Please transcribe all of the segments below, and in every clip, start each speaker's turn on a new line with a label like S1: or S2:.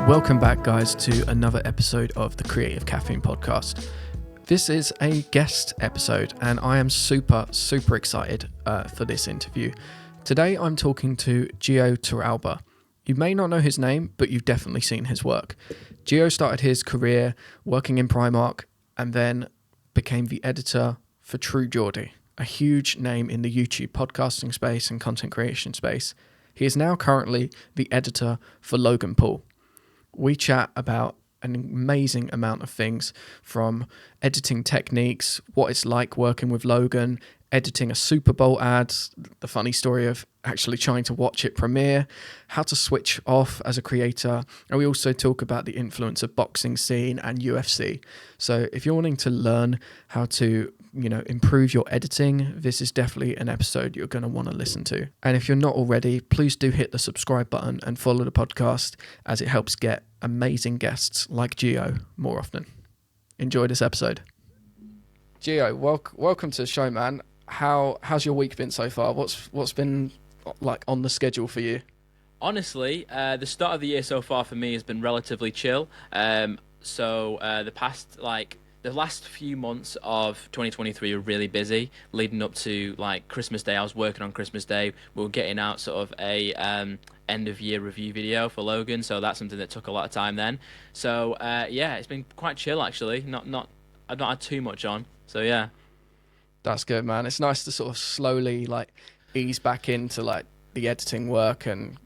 S1: Welcome back, guys, to another episode of the Creative Caffeine podcast. This is a guest episode, and I am super excited for this interview. Today, I'm talking to Gio Torralba. You may not know his name, but you've definitely seen his work. Gio started his career working in Primark and then became the editor for True Geordie, a huge name in the YouTube podcasting space and content creation space. He is now currently the editor for Logan Paul. We chat about an amazing amount of things, from editing techniques, what it's like working with Logan, editing a Super Bowl ad, the funny story of actually trying to watch it premiere, how to switch off as a creator, and we also talk about the influence of boxing scene and UFC. So if you're wanting to learn how to improve your editing, this is definitely an episode you're going to want to listen to. And if you're not already, please do hit the subscribe button and follow the podcast, as it helps get amazing guests like Gio more often. Enjoy this episode. Gio, welcome to the show, man. How's your week been so far? What's been like on the schedule for you?
S2: Honestly, the start of the year so far for me has been relatively chill. The last few months of 2023 were really busy, leading up to Christmas Day. I was working on Christmas Day. We were getting out sort of a end of year review video for Logan, so that's something that took a lot of time then. So it's been quite chill actually. I've not had too much on. So yeah.
S1: That's good, man. It's nice to sort of slowly ease back into the editing work and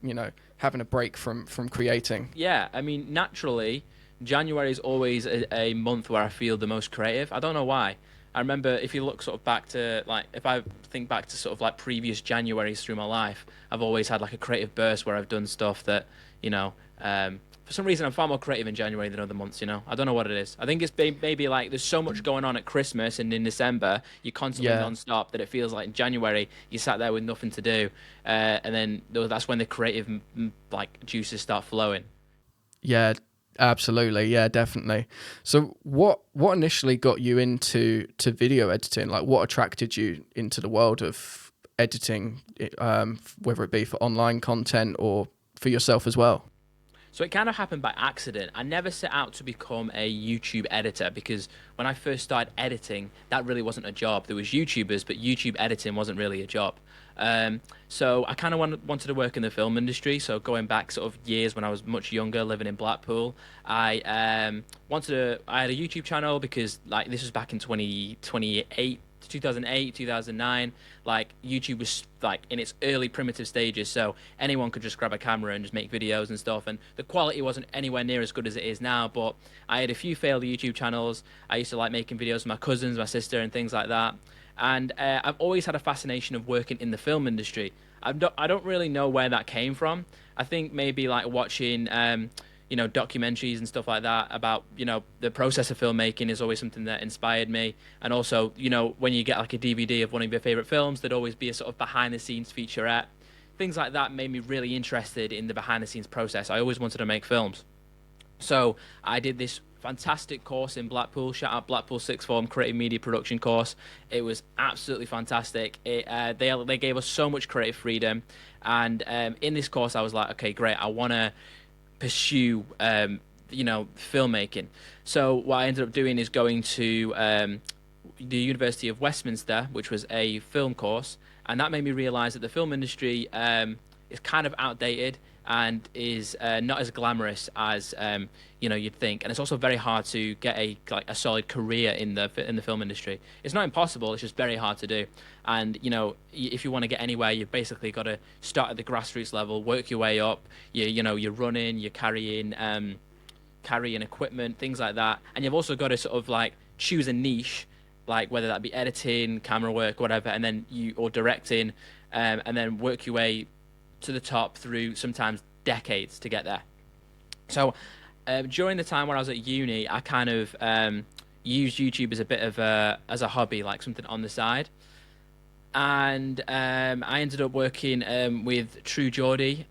S1: having a break from creating.
S2: Yeah, I mean, naturally, January is always a month where I feel the most creative. I don't know why. I remember, if you look sort of back to if I think back to sort of previous Januaries through my life, I've always had a creative burst where I've done stuff that for some reason I'm far more creative in January than other months. I don't know what it is. I think it's maybe there's so much going on at Christmas, and in December you're constantly non-stop, that it feels like in January you sat there with nothing to do, and then that's when the creative juices start flowing.
S1: Yeah, absolutely. Yeah, definitely. So what initially got you into video editing? What attracted you into the world of editing, whether it be for online content or for yourself as well?
S2: So it kind of happened by accident. I never set out to become a YouTube editor, because when I first started editing, that really wasn't a job. There was YouTubers, but YouTube editing wasn't really a job. So I kind of wanted to work in the film industry. So going back sort of years when I was much younger, living in Blackpool, I had a YouTube channel, because this was back in 2008, 2009, YouTube was in its early primitive stages, so anyone could just grab a camera and just make videos and stuff, and the quality wasn't anywhere near as good as it is now. But I had a few failed YouTube channels. I used to like making videos with my cousins, my sister, and things like that. And I've always had a fascination of working in the film industry. I don't really know where that came from. I think maybe watching documentaries and stuff like that about the process of filmmaking is always something that inspired me. And also when you get a DVD of one of your favorite films, there'd always be a sort of behind the scenes featurette. Things like that made me really interested in the behind the scenes process. I always wanted to make films, so I did this fantastic course in Blackpool. Shout out Blackpool Sixth Form Creative Media Production course. It was absolutely fantastic. They gave us so much creative freedom, and in this course I was like, okay, great, I want to pursue filmmaking. So what I ended up doing is going to the University of Westminster, which was a film course, and that made me realize that the film industry is kind of outdated and is not as glamorous as you'd think, and it's also very hard to get a solid career in the film industry. It's not impossible, it's just very hard to do. And if you want to get anywhere, you've basically got to start at the grassroots level, work your way up. You're running, you're carrying equipment, things like that, and you've also got to sort of choose a niche, whether that be editing, camera work, whatever, and then or directing, and then work your way to the top through sometimes decades to get there. So during the time when I was at uni, I kind of used YouTube as a bit of as a hobby, something on the side. And I ended up working with True Geordie.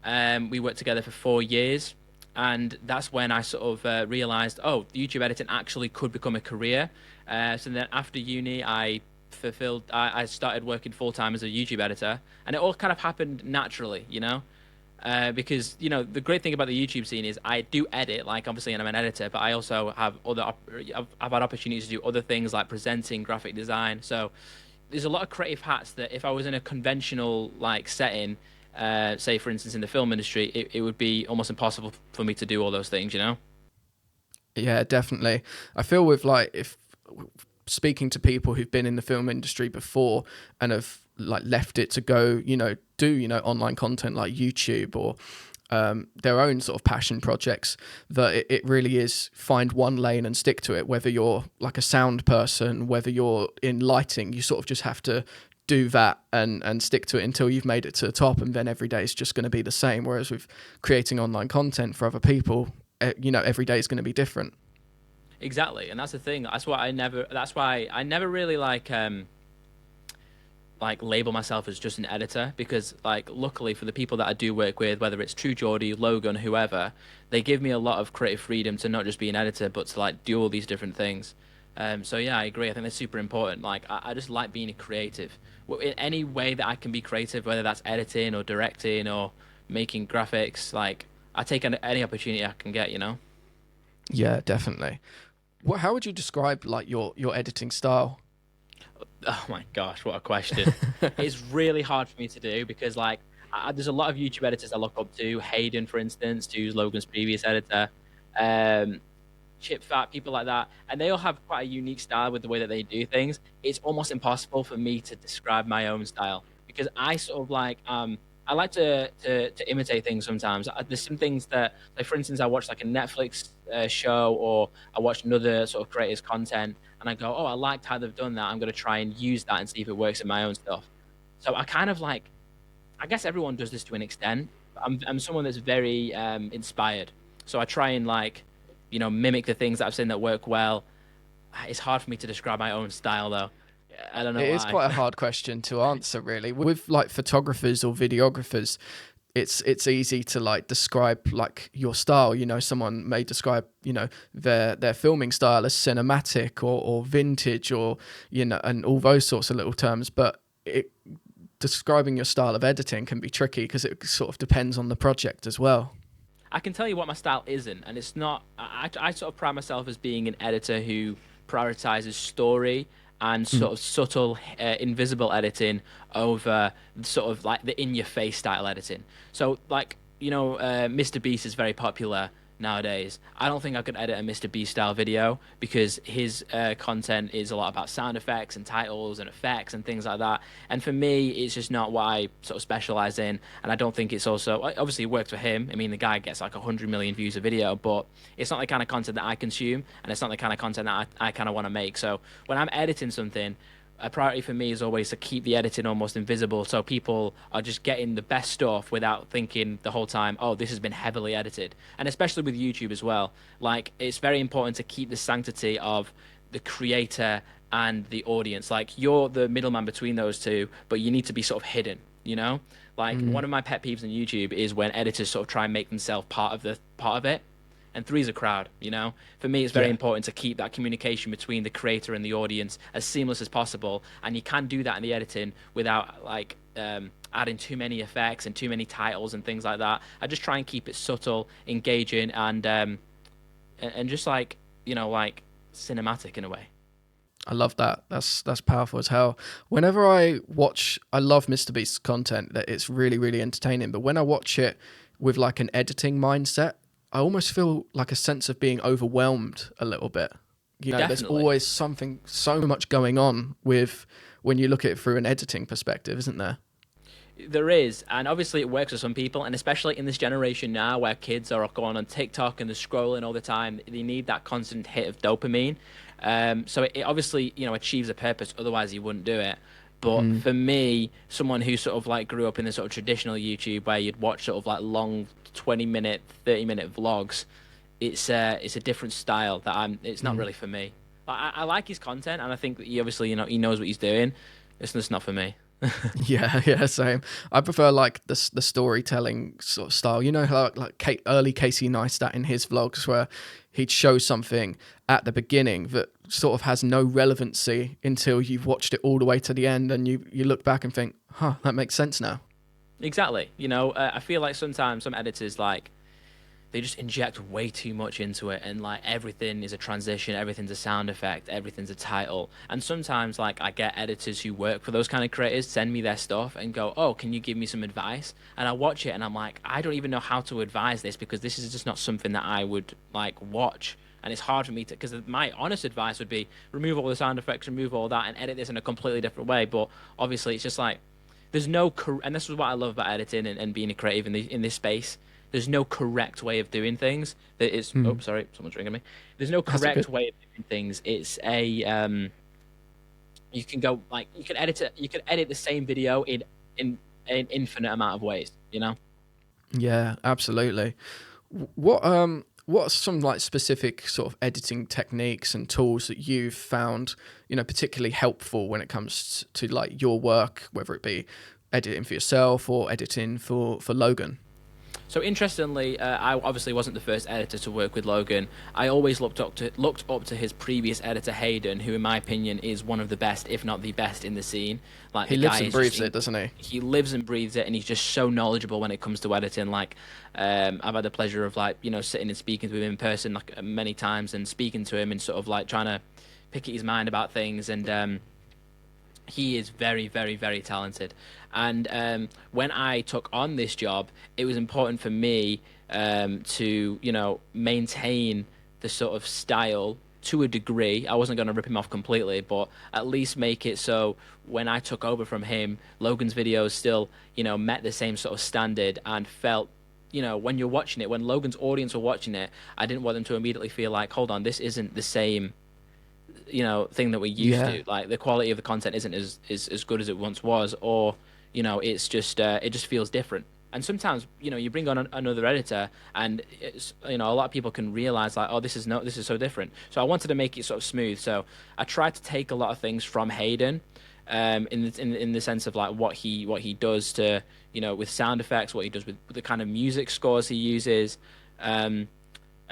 S2: We worked together for 4 years, and that's when I sort of realized, YouTube editing actually could become a career. So then after uni, I started working full-time as a YouTube editor, and it all kind of happened naturally, Because the great thing about the YouTube scene is I do edit, like obviously, and I'm an editor, but I also have I've had opportunities to do other things like presenting, graphic design. So there's a lot of creative hats that if I was in a conventional like setting, say for instance in the film industry, it would be almost impossible for me to do all those things, you know?
S1: Yeah, definitely. I feel with like if speaking to people who've been in the film industry before and have like left it to go, do online content like YouTube or their own sort of passion projects, that it really is find one lane and stick to it. Whether you're like a sound person, whether you're in lighting, you sort of just have to do that and stick to it until you've made it to the top, and then every day is just going to be the same. Whereas with creating online content for other people, every day is going to be different.
S2: Exactly, and that's the thing. That's why I never really like label myself as just an editor, because like luckily for the people that I do work with, whether it's True Geordie, Logan, whoever, they give me a lot of creative freedom to not just be an editor but to like do all these different things. So yeah, I agree. I think that's super important. Like I just like being a creative. In any way that I can be creative, whether that's editing or directing or making graphics, like I take any opportunity I can get.
S1: Yeah, definitely. How would you describe like your editing style?
S2: Oh my gosh, what a question. It's really hard for me to do because like there's a lot of YouTube editors I look up to. Hayden, for instance, who's Logan's previous editor. Um, Chip Fat, people like that, and they all have quite a unique style with the way that they do things. It's almost impossible for me to describe my own style because I sort of like I like to imitate things sometimes. There's some things that, like for instance, I watch like a Netflix show or I watch another sort of creators' content, and I go, oh, I liked how they've done that. I'm going to try and use that and see if it works in my own stuff. So I kind of like, I guess everyone does this to an extent. I'm someone that's very inspired, so I try and like mimic the things that I've seen that work well. It's hard for me to describe my own style though. I don't know
S1: It is
S2: why.
S1: quite a hard question to answer, really. With like photographers or videographers, it's easy to like describe like your style. Someone may describe their filming style as cinematic or vintage or and all those sorts of little terms. But describing your style of editing can be tricky because it sort of depends on the project as well.
S2: I can tell you what my style isn't, and it's not. I sort of pride myself as being an editor who prioritizes story and sort of subtle, invisible editing over sort of like the in-your-face style editing. So, like, Mr. Beast is very popular nowadays. I don't think I could edit a Mr. Beast style video because his content is a lot about sound effects and titles and effects and things like that. And for me, it's just not what I sort of specialize in. And I don't think it's also, obviously, it works for him. I mean, the guy gets like 100 million views a video, but it's not the kind of content that I consume, and it's not the kind of content that I kind of want to make. So when I'm editing something, a priority for me is always to keep the editing almost invisible so people are just getting the best stuff without thinking the whole time, oh, this has been heavily edited. And especially with YouTube as well, like it's very important to keep the sanctity of the creator and the audience. Like you're the middleman between those two, but you need to be sort of hidden. Like one of my pet peeves on YouTube is when editors sort of try and make themselves part of it, and three's a crowd. For me, it's very important to keep that communication between the creator and the audience as seamless as possible, and you can do that in the editing without like adding too many effects and too many titles and things like that. I just try and keep it subtle, engaging, and just like like cinematic in a way.
S1: I love that. That's powerful as hell. Whenever I love Mr. Beast's content, that it's really, really entertaining. But when I watch it with like an editing mindset, I almost feel like a sense of being overwhelmed a little bit. There's always something, so much going on with when you look at it through an editing perspective, isn't there?
S2: There is, and obviously it works for some people, and especially in this generation now where kids are going on TikTok and they're scrolling all the time, they need that constant hit of dopamine. So it obviously, achieves a purpose, otherwise you wouldn't do it. But for me, someone who sort of like grew up in the sort of traditional YouTube where you'd watch sort of like long 20-minute, 30-minute vlogs, it's a different style that it's not really for me. I like his content, and I think that he obviously, he knows what he's doing. It's just not for me.
S1: Yeah, same. I prefer like the storytelling sort of style. Like early Casey Neistat in his vlogs, where he'd show something at the beginning that sort of has no relevancy until you've watched it all the way to the end, and you look back and think, that makes sense now.
S2: Exactly. I feel like sometimes some editors like they just inject way too much into it, and like everything is a transition, everything's a sound effect, everything's a title. And sometimes like I get editors who work for those kind of creators send me their stuff and go, "Oh, can you give me some advice?" And I watch it and I'm like, I don't even know how to advise this because this is just not something that I would like watch. And it's hard for me to, because my honest advice would be remove all the sound effects, remove all that, and edit this in a completely different way. But obviously, it's just like there's no, and this is what I love about editing and being a creative in this space. There's no correct way of doing things. There is. Oh,
S1: Mm.
S2: sorry, someone's ringing me. There's no
S1: That's
S2: correct
S1: good.
S2: way of doing things. It's a you can go like you can edit it. You can edit the same video in an infinite amount of ways.
S1: Yeah, absolutely. What are some like specific sort of editing techniques and tools that you've found, particularly helpful when it comes to like your work, whether it be editing for yourself or editing for Logan?
S2: So interestingly, I obviously wasn't the first editor to work with Logan. I always looked up to his previous editor Hayden, who in my opinion is one of the best, if not the best, in the scene. Like
S1: He
S2: the
S1: lives
S2: guy
S1: and
S2: is
S1: breathes it, doesn't he?
S2: he lives and breathes it, and he's just so knowledgeable when it comes to editing. Like I've had the pleasure of like sitting and speaking to him in person like many times, and speaking to him and sort of like trying to pick at his mind about things. And he is very, very, very talented. And when I took on this job, it was important for me to, maintain the sort of style to a degree. I wasn't going to rip him off completely, but at least make it so when I took over from him, Logan's videos still, met the same sort of standard and felt, when you're watching it, when Logan's audience were watching it, I didn't want them to immediately feel like, hold on, this isn't the same thing that we used
S1: Yeah.
S2: to. Like the quality of the content isn't as good as it once was, or it's just it just feels different. And sometimes you bring on another editor, and it's, a lot of people can realize like, oh, this is so different. So I wanted to make it sort of smooth. So I tried to take a lot of things from Hayden, in the sense of like what he does to with sound effects, what he does with the kind of music scores he uses, and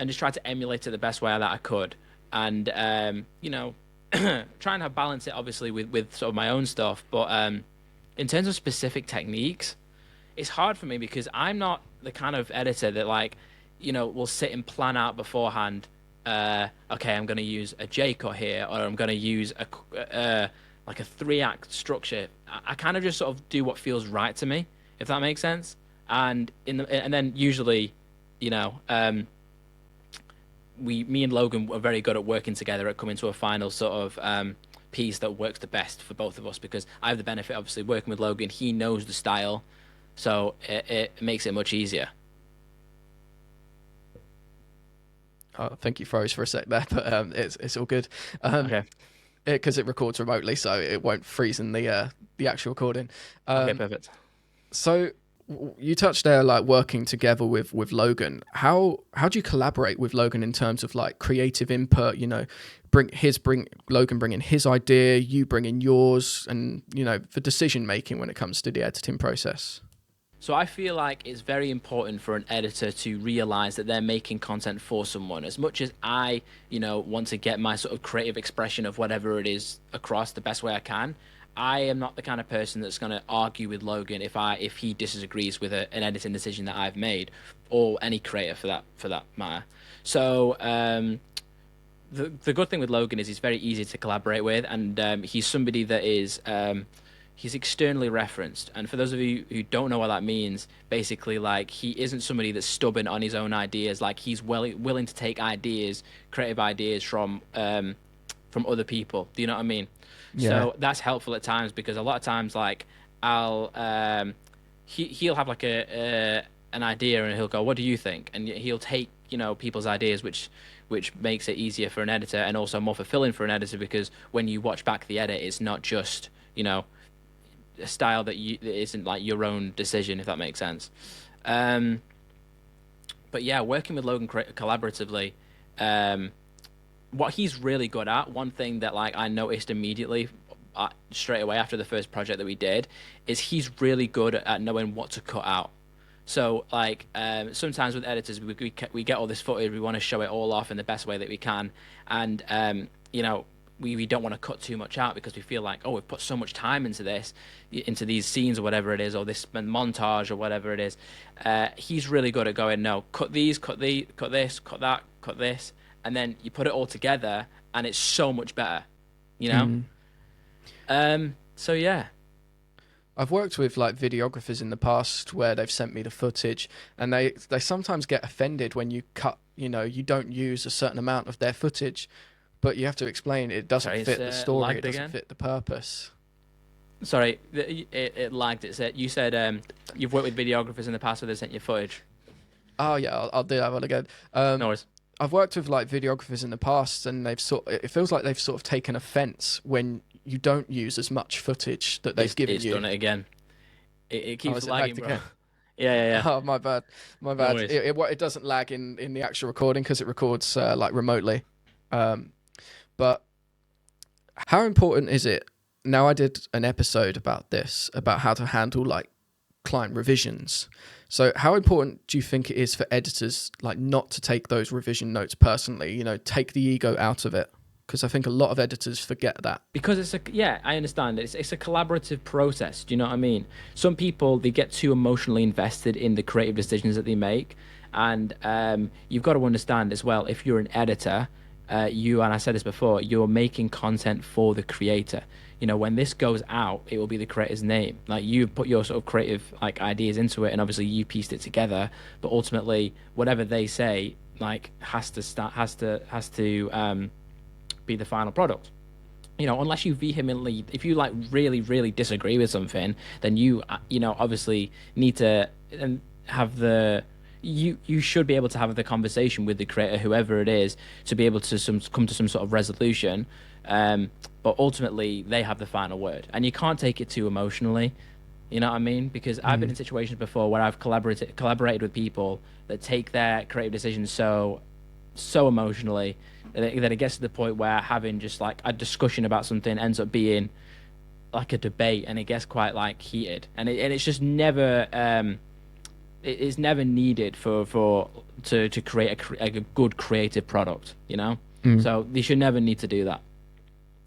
S2: just try to emulate it the best way that I could. And try and have balance it obviously with sort of my own stuff. But in terms of specific techniques, it's hard for me because I'm not the kind of editor that like will sit and plan out beforehand. Okay, I'm going to use a J cut here, or I'm going to use like a 3-act structure. I kind of just sort of do what feels right to me, if that makes sense. And and then usually, you know, me and Logan are very good at working together at coming to a final sort of piece that works the best for both of us, because I have the benefit obviously working with Logan. He knows the style, so it makes it much easier.
S1: I think you froze for a sec there, but it's all good.
S2: Okay.
S1: Because it records remotely, so it won't freeze in the actual recording.
S2: Okay, perfect.
S1: So you touched there, like working together with Logan. How do you collaborate with Logan in terms of like creative input? You know, bring Logan bringing his idea, you bringing yours, and for decision making when it comes to the editing process.
S2: So I feel like it's very important for an editor to realize that they're making content for someone. As much as I, want to get my sort of creative expression of whatever it is across the best way I can, I am not the kind of person that's going to argue with Logan if he disagrees with an editing decision that I've made, or any creator for that matter. So the good thing with Logan is he's very easy to collaborate with, and he's somebody that is he's externally referenced. And for those of you who don't know what that means, basically, like, he isn't somebody that's stubborn on his own ideas. Like, he's willing to take ideas, creative ideas from other people. Do you know what I mean?
S1: Yeah.
S2: So that's helpful at times, because a lot of times, like, I'll he'll have like an idea, and he'll go, "What do you think?" And he'll take people's ideas, which makes it easier for an editor, and also more fulfilling for an editor, because when you watch back the edit, it's not just a style that isn't like your own decision, if that makes sense. But yeah, working with Logan collaboratively, what he's really good at, one thing that like I noticed immediately straight away after the first project that we did, is he's really good at knowing what to cut out. So like sometimes with editors, we get all this footage, we want to show it all off in the best way that we can, and we don't want to cut too much out because we feel like, oh, we've put so much time into this, into these scenes or whatever it is, or this montage or whatever it is. He's really good at going, no, cut these, cut this, cut that, cut this, and then you put it all together, and it's so much better, you know. So yeah.
S1: I've worked with like videographers in the past where they've sent me the footage, and they sometimes get offended when you cut, you don't use a certain amount of their footage, but you have to explain it doesn't fit the story, it doesn't fit the purpose.
S2: Sorry, it lagged. It said, you said you've worked with videographers in the past where they sent you footage.
S1: Oh yeah, I'll do that one again.
S2: No worries.
S1: I've worked with like videographers in the past, and it feels like they've sort of taken offence when you don't use as much footage that they've given you.
S2: It's done it again. It keeps lagging, bro.
S1: Again?
S2: Yeah.
S1: Oh, my bad.
S2: No
S1: it doesn't lag in the actual recording because it records like remotely. But how important is it? Now, I did an episode about this, about how to handle like client revisions. So how important do you think it is for editors like not to take those revision notes personally, take the ego out of it? Because I think a lot of editors forget that.
S2: Because I understand it. It's a collaborative process. Do you know what I mean? Some people, they get too emotionally invested in the creative decisions that they make. And you've got to understand as well, if you're an editor, and I said this before, you're making content for the creator. When this goes out, it will be the creator's name. Like, you put your sort of creative like ideas into it, and obviously you pieced it together. But ultimately, whatever they say, like, has to be the final product. Unless you vehemently, if you like really, really disagree with something, then you obviously need to have you should be able to have the conversation with the creator, whoever it is, to be able to come to some sort of resolution. But ultimately, they have the final word, and you can't take it too emotionally. You know what I mean? Because I've been in situations before where I've collaborated with people that take their creative decisions so emotionally that it gets to the point where having just like a discussion about something ends up being like a debate, and it gets quite like heated, and it's just never it is never needed to create a good creative product. So you should never need to do that.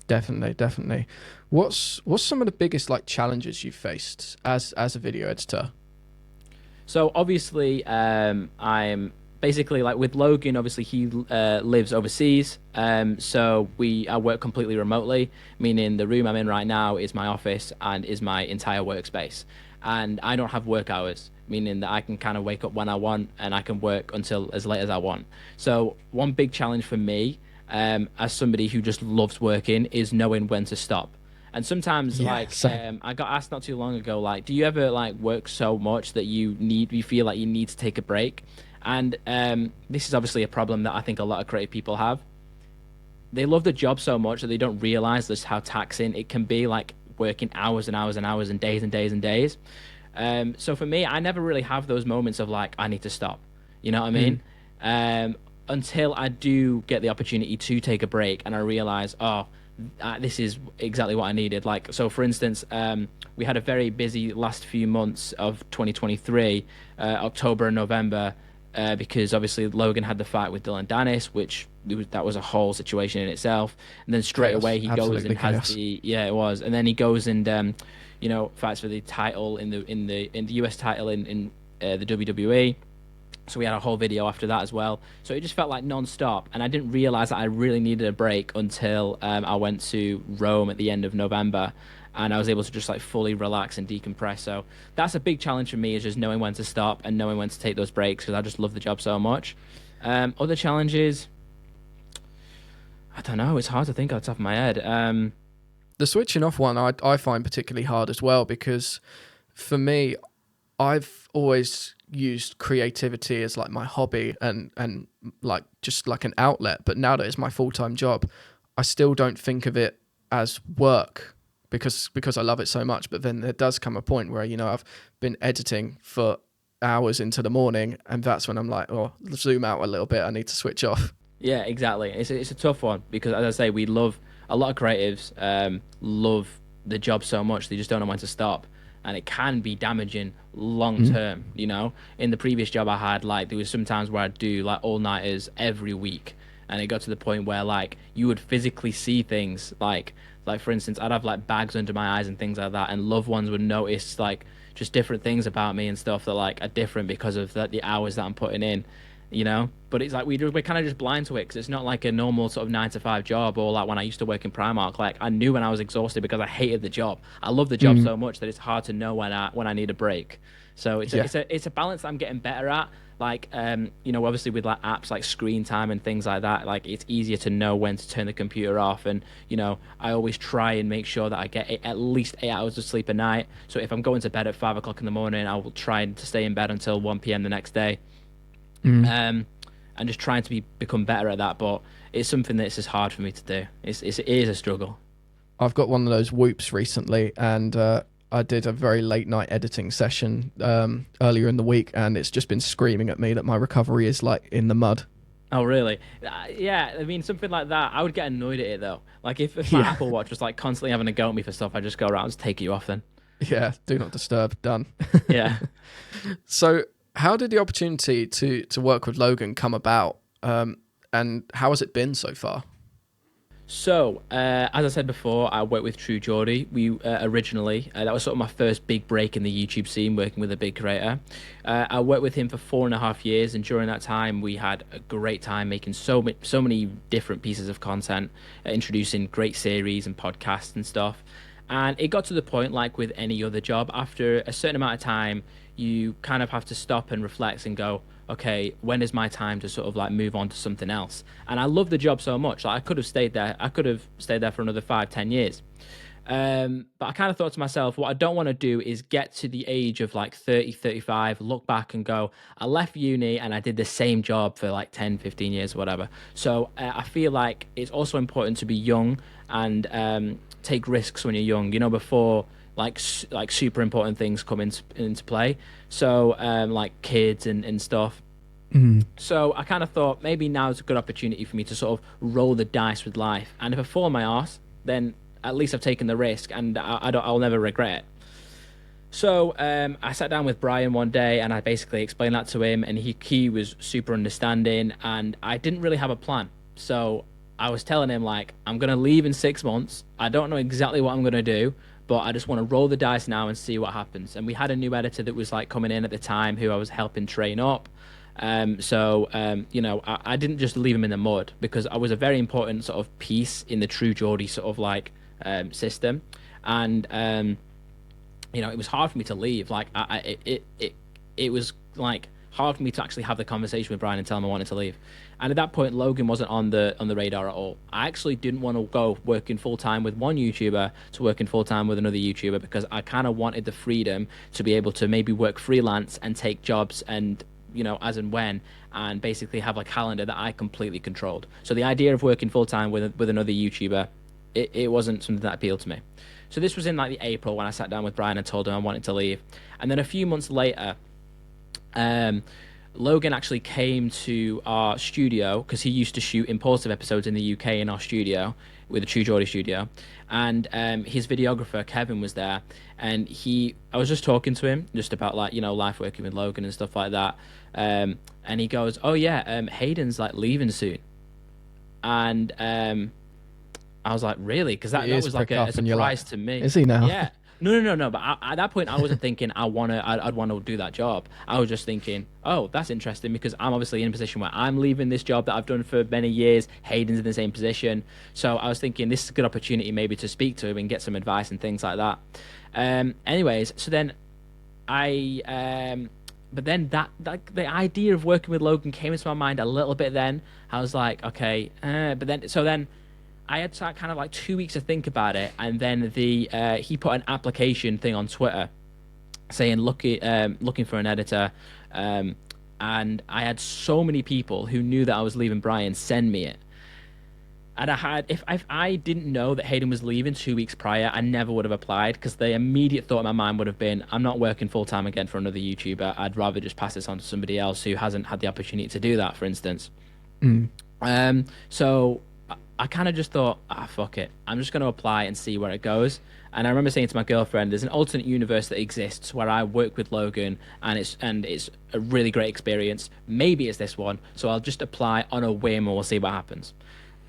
S1: Definitely. What's some of the biggest like challenges you've faced as a video editor?
S2: So obviously, I'm basically like with Logan. Obviously, he lives overseas, so I work completely remotely. Meaning the room I'm in right now is my office and is my entire workspace, and I don't have work hours. Meaning that I can kind of wake up when I want and I can work until as late as I want. So one big challenge for me, as somebody who just loves working, is knowing when to stop. And sometimes, I got asked not too long ago, like, do you ever like work so much that you feel like you need to take a break? And this is obviously a problem that I think a lot of creative people have. They love the job so much that they don't realize just how taxing it can be, like working hours and hours and hours and days and days and days. So for me, I never really have those moments of like, I need to stop. You know what I mean? Until I do get the opportunity to take a break and I realize, this is exactly what I needed. Like, so for instance, we had a very busy last few months of 2023, October and November, because obviously Logan had the fight with Dylan Danis, that was a whole situation in itself. And then straight away he goes and has it was. And then he goes and, fights for the title in the US title in the WWE. So we had a whole video after that as well. So it just felt like non-stop. And I didn't realize that I really needed a break until I went to Rome at the end of November. And I was able to just like fully relax and decompress. So that's a big challenge for me, is just knowing when to stop and knowing when to take those breaks, because I just love the job so much. Other challenges, I don't know. It's hard to think off the top of my head.
S1: The switching off one I find particularly hard as well, because for me, I've always used creativity as like my hobby and like just like an outlet. But now that it's my full-time job, I still don't think of it as work because I love it so much. But then there does come a point where, I've been editing for hours into the morning, and that's when I'm like, zoom out a little bit. I need to switch off.
S2: Yeah, exactly. It's a tough one because, as I say, a lot of creatives love the job so much they just don't know when to stop, and it can be damaging long term. In the previous job I had, like there was some times where I'd do like all-nighters every week, and it got to the point where like you would physically see things like for instance, I'd have like bags under my eyes and things like that, and loved ones would notice like just different things about me and stuff that like are different because of the hours that I'm putting in, you know. But it's like we're kind of just blind to it because it's not like a normal sort of 9 to 5 job, or like when I used to work in Primark. Like I knew when I was exhausted because I hated the job. I love the job so much that it's hard to know when I need a break. So it's a balance that I'm getting better at. Like you know, obviously with like apps like screen time and things like that, like it's easier to know when to turn the computer off. And you know, I always try and make sure that I get at least 8 hours of sleep a night. So if I'm going to bed at 5 o'clock in the morning, I will try to stay in bed until 1 p.m. the next day. And just trying to become better at that. But it's something that's just hard for me to do. It is a struggle.
S1: I've got one of those whoops recently, and I did a very late night editing session earlier in the week, and it's just been screaming at me that my recovery is like in the mud.
S2: Oh, really? Yeah, I mean, something like that, I would get annoyed at it, though. Like, if my Apple Watch was, like, constantly having a go at me for stuff, I'd just go around and just take you off then.
S1: Yeah, do not disturb, done.
S2: Yeah.
S1: So, how did the opportunity to work with Logan come about, and how has it been so far?
S2: So, as I said before, I worked with True Geordie. We originally, that was sort of my first big break in the YouTube scene, working with a big creator. I worked with him for 4.5 years, and during that time, we had a great time making so many different pieces of content, introducing great series and podcasts and stuff. And it got to the point, like with any other job, after a certain amount of time, you kind of have to stop and reflect and go, okay, when is my time to sort of like move on to something else? And I love the job so much. Like I could have stayed there for another 5-10 years. But I kind of thought to myself, what I don't want to do is get to the age of like 30, 35, look back and go, I left uni and I did the same job for like 10, 15 years or whatever. So I feel like it's also important to be young and take risks when you're young, you know, before like super important things come into play. So like kids and stuff. So I kind of thought maybe now is a good opportunity for me to sort of roll the dice with life. And if I fall on my arse, then at least I've taken the risk, and I'll never regret it. So I sat down with Brian one day, and I basically explained that to him, and he was super understanding, and I didn't really have a plan. So I was telling him, like, I'm going to leave in 6 months. I don't know exactly what I'm going to do, but I just want to roll the dice now and see what happens. And we had a new editor that was like coming in at the time who I was helping train up. You know, I didn't just leave him in the mud, because I was a very important sort of piece in the True Geordie sort of like system. And, you know, it was hard for me to leave. Like it was like hard for me to actually have the conversation with Brian and tell him I wanted to leave. And at that point, Logan wasn't on the radar at all. I actually didn't want to go working full time with one YouTuber to working full time with another YouTuber, because I kind of wanted the freedom to be able to maybe work freelance and take jobs and, you know, as and when, and basically have a calendar that I completely controlled. So the idea of working full time with another YouTuber, it wasn't something that appealed to me. So this was in like the April when I sat down with Brian and told him I wanted to leave. And then a few months later, Logan actually came to our studio, because he used to shoot Impulsive episodes in the UK in our studio with the True Geordie studio, and his videographer Kevin was there, and I was just talking to him just about, like, you know, life working with Logan and stuff like that, and he goes, oh yeah, Hayden's like leaving soon. And I was like, really? Because that was like a surprise to me.
S1: Is he now?
S2: Yeah. No. But at that point, I wasn't thinking I'd want to do that job. I was just thinking, oh, that's interesting, because I'm obviously in a position where I'm leaving this job that I've done for many years. Hayden's in the same position. So I was thinking this is a good opportunity maybe to speak to him and get some advice and things like that. Anyways, so then but then that the idea of working with Logan came into my mind a little bit then. I was like, okay, but then I had to kind of like 2 weeks to think about it, and then he put an application thing on Twitter saying looking for an editor, and I had so many people who knew that I was leaving Brian send me it. And if I didn't know that Hayden was leaving 2 weeks prior, I never would have applied, because the immediate thought in my mind would have been, I'm not working full time again for another YouTuber. I'd rather just pass this on to somebody else who hasn't had the opportunity to do that, for instance. So I kind of just thought, fuck it. I'm just going to apply and see where it goes. And I remember saying to my girlfriend, there's an alternate universe that exists where I work with Logan and it's a really great experience. Maybe it's this one. So I'll just apply on a whim and we'll see what happens.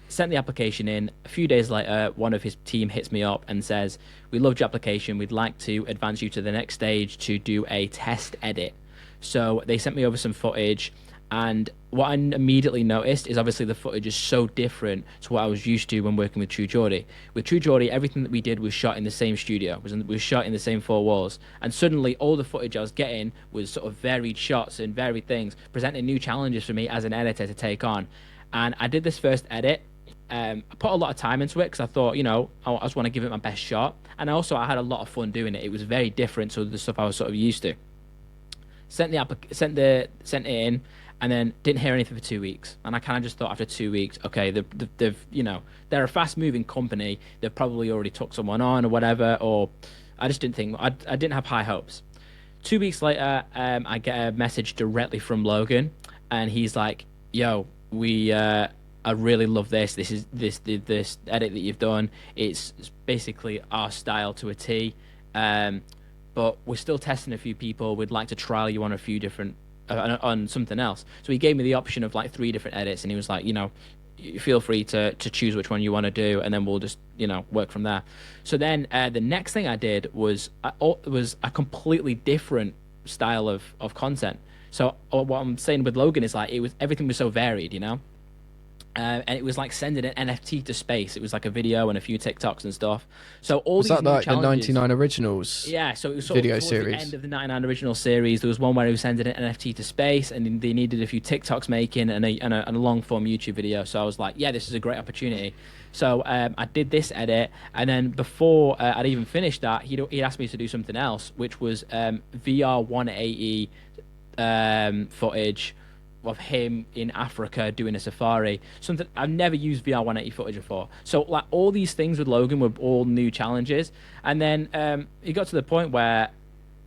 S2: Sent the application in. A few days later, one of his team hits me up and says, we loved your application. We'd like to advance you to the next stage to do a test edit. So they sent me over some footage. And what I immediately noticed is obviously the footage is so different to what I was used to when working with True Geordie. With True Geordie, everything that we did was shot in the same studio, was shot in the same four walls. And suddenly all the footage I was getting was sort of varied shots and varied things, presenting new challenges for me as an editor to take on. And I did this first edit. I put a lot of time into it because I thought, I just want to give it my best shot. And also I had a lot of fun doing it. It was very different to the stuff I was sort of used to. Sent it in. And then didn't hear anything for 2 weeks. And I kind of just thought after 2 weeks, okay, they've they're a fast-moving company. They've probably already took someone on or whatever. Or I just didn't think, I didn't have high hopes. 2 weeks later, I get a message directly from Logan. And he's like, yo, I really love this. This edit that you've done. It's basically our style to a T. But we're still testing a few people. We'd like to trial you on a few different on something else. So he gave me the option of like 3 different edits, and he was like, feel free to choose which one you want to do, and then we'll just work from there. So then the next thing I did was a completely different style of content. So what I'm saying with Logan is like everything was so varied, and it was like sending an NFT to space. It was like a video and a few TikToks and stuff. So all
S1: was
S2: these
S1: that
S2: new
S1: like
S2: challenges,
S1: the 99 Originals?
S2: Yeah, so it was sort
S1: video
S2: of towards
S1: series.
S2: the end of the 99 Original series. There was one where he was sending an NFT to space, and they needed a few TikToks making and a long form YouTube video. So I was like, yeah, this is a great opportunity. So I did this edit, and then before I'd even finished that, he'd asked me to do something else, which was VR 180 footage of him in Africa doing a safari. Something I've never used VR 180 footage before. So like all these things with Logan were all new challenges. And then it got to the point where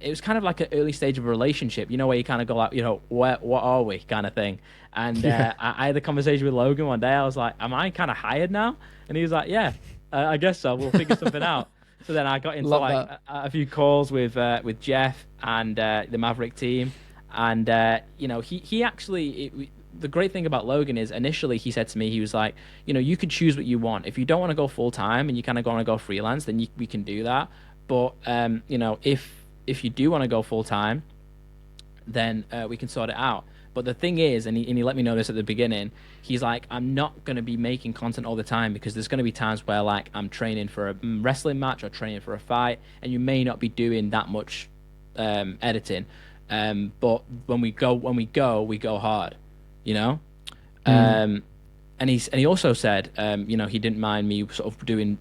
S2: it was kind of like an early stage of a relationship, where you kind of go like, what are we kind of thing. And I had a conversation with Logan one day. I was like, am I kind of hired now? And he was like, yeah, I guess so. We'll figure something out. So then I got into a few calls with Jeff and the Maverick team. And, he actually, the great thing about Logan is initially he said to me, he was like, you can choose what you want. If you don't want to go full time and you kind of want to go freelance, then we can do that. But, if you do want to go full time, then we can sort it out. But the thing is, and he let me know this at the beginning, he's like, I'm not going to be making content all the time because there's going to be times where like I'm training for a wrestling match or training for a fight, and you may not be doing that much editing. But when we go hard, and he also said, he didn't mind me sort of doing